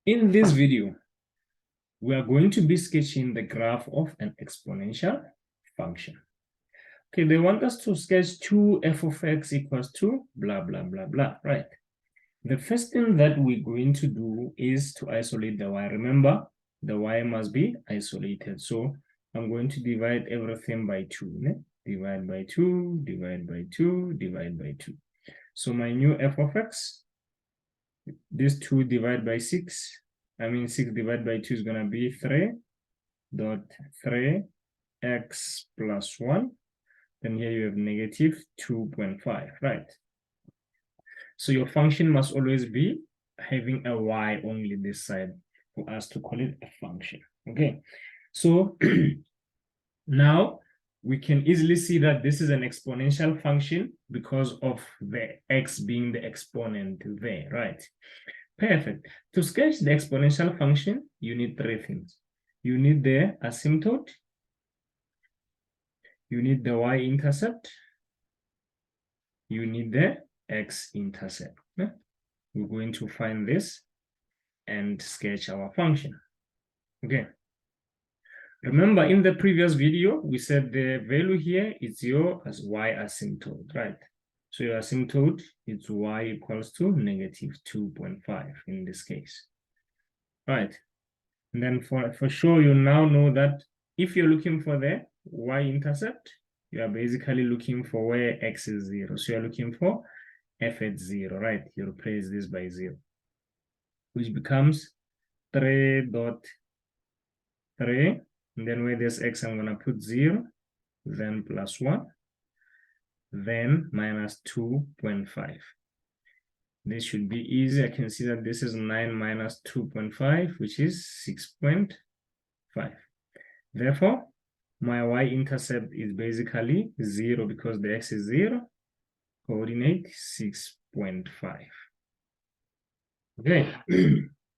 In this video, we are going to be sketching the graph of an exponential function. Okay, they want us to sketch 2f of x equals to blah, blah, blah, blah, right? The first thing that we're going to do is to isolate the y. Remember, the y must be isolated. So I'm going to divide everything by 2. Ne? Divide by 2, divide by 2, divide by 2. So my new f of x, this 2 divided by 6, 6 divided by 2 is going to be 3.3x plus 1. Then here you have negative 2.5, right? So your function must always be having a y only this side for us to call it a function, okay? So now we can easily see that this is an exponential function because of the x being the exponent there, right? Perfect. To sketch the exponential function, you need 3 things. You need the asymptote, you need the y-intercept, you need the x-intercept. We're going to find this and sketch our function. Okay. Remember, in the previous video, we said the value here is your y asymptote, right? So your asymptote is y equals to negative 2.5 in this case, right? And then for sure, you now know that if you're looking for the y-intercept, you are basically looking for where x is 0. So you're looking for f at 0, right? You replace this by 0, which becomes 3.3. And then where there's x, I'm going to put 0, then plus 1, then minus 2.5. This should be easy. I can see that this is 9 minus 2.5, which is 6.5. Therefore, my y-intercept is basically 0 because the x is 0, coordinate 6.5. Okay,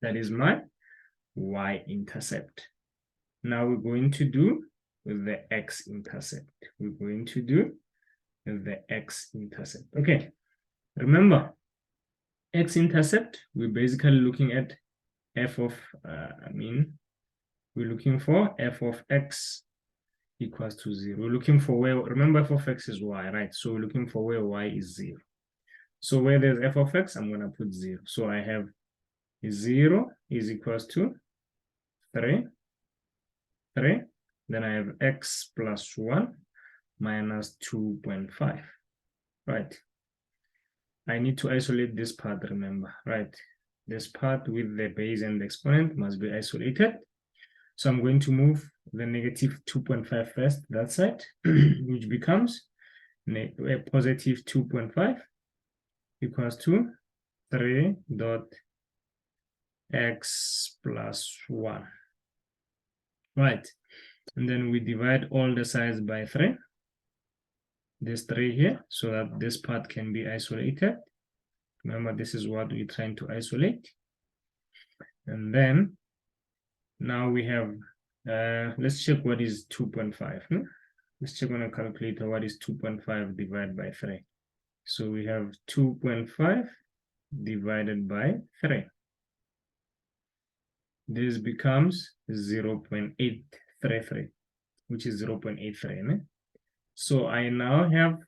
that is my y-intercept. Now we're going to do the x-intercept. We're going to do the x-intercept. Okay, remember, x-intercept, we're basically looking at f of, we're looking for f of x equals to 0. We're looking for where, remember f of x is y, right? So we're looking for where y is 0. So where there's f of x, I'm going to put 0. So I have 0 is equals to 3. Then I have x plus 1 minus 2.5, right? I need to isolate this part, remember, right? This part with the base and the exponent must be isolated. So I'm going to move the negative 2.5 first, that side, which becomes positive 2.5 equals to 3.x plus 1. Right, and then we divide all the sides by 3. This 3 here, so that this part can be isolated. Remember, this is what we're trying to isolate. And then, now we have, let's check what is 2.5. Let's check on a calculator what is 2.5 divided by 3. So we have 2.5 divided by 3. This becomes 0.833, which is 0.83. So I now have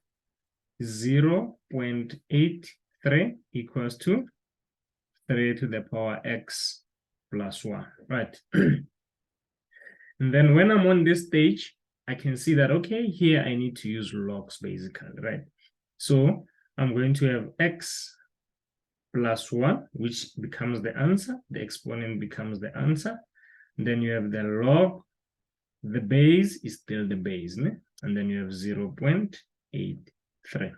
0.83 equals to 3 to the power x plus 1, right? And then when I'm on this stage, I can see that, okay, here I need to use logs basically, right? So I'm going to have x plus 1, which becomes the answer. The exponent becomes the answer. And then you have the log. The base is still the base, and then you have 0.83.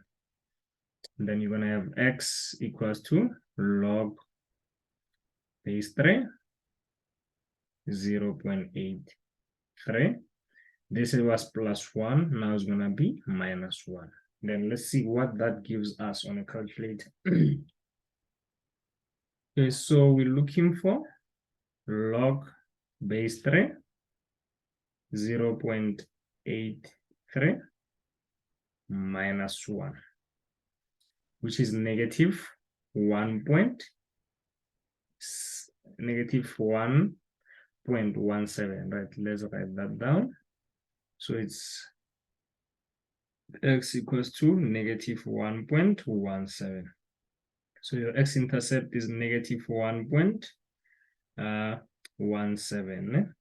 And then you're going to have x equals to log base 3, 0.83. This was plus 1, now it's going to be minus 1. Then let's see what that gives us on a calculator. Okay, so we're looking for log base 3, 0.83 minus 1, which is negative 1.6. negative 1.17, right? Let's write that down. So it's x equals to negative 1.17. So your x-intercept is negative 1.17,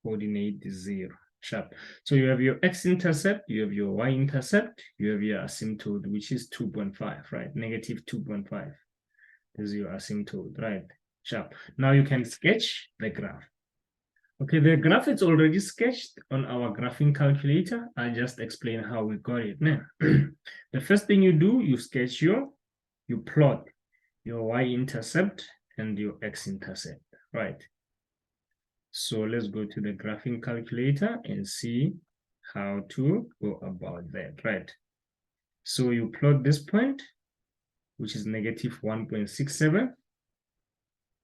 coordinate 0, sharp. So you have your x-intercept, you have your y-intercept, you have your asymptote, which is 2.5, right? Negative 2.5 is your asymptote, right? Sharp. Now you can sketch the graph. Okay, the graph is already sketched on our graphing calculator. I'll just explain how we got it now. The first thing you do, you plot your y-intercept and your x-intercept, right? So let's go to the graphing calculator and see how to go about that, right? So you plot this point, which is negative 1.67,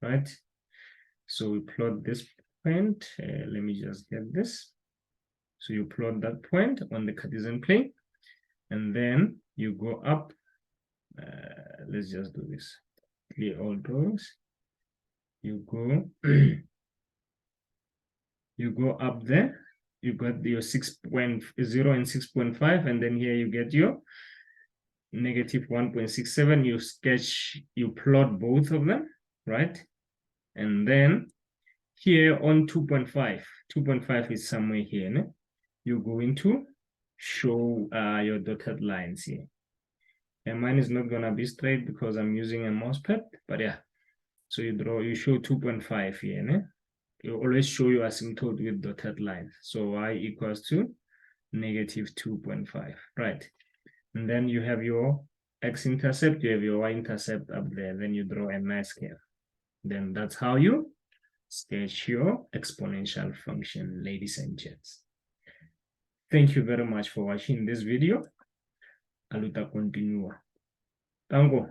right? So we plot this point. Let me just get this. So you plot that point on the Cartesian plane, and then you go up. Let's just do this. Clear all drawings. You go, you go up there. You got your 6.0 and 6.5, and then here you get your negative 1.67. You sketch, you plot both of them, right? And then here on 2.5 is somewhere here. No? You're going to show your dotted lines here. And mine is not gonna be straight because I'm using a mouse pad, but yeah. So you show 2.5 here. No? You always show your asymptote with dotted lines. So y equals to negative 2.5, right? And then you have your x-intercept, you have your y-intercept up there. Then you draw a nice curve. Then that's how you sketch your exponential function, ladies and gents. Thank you very much for watching this video. Aluta continua. Tango.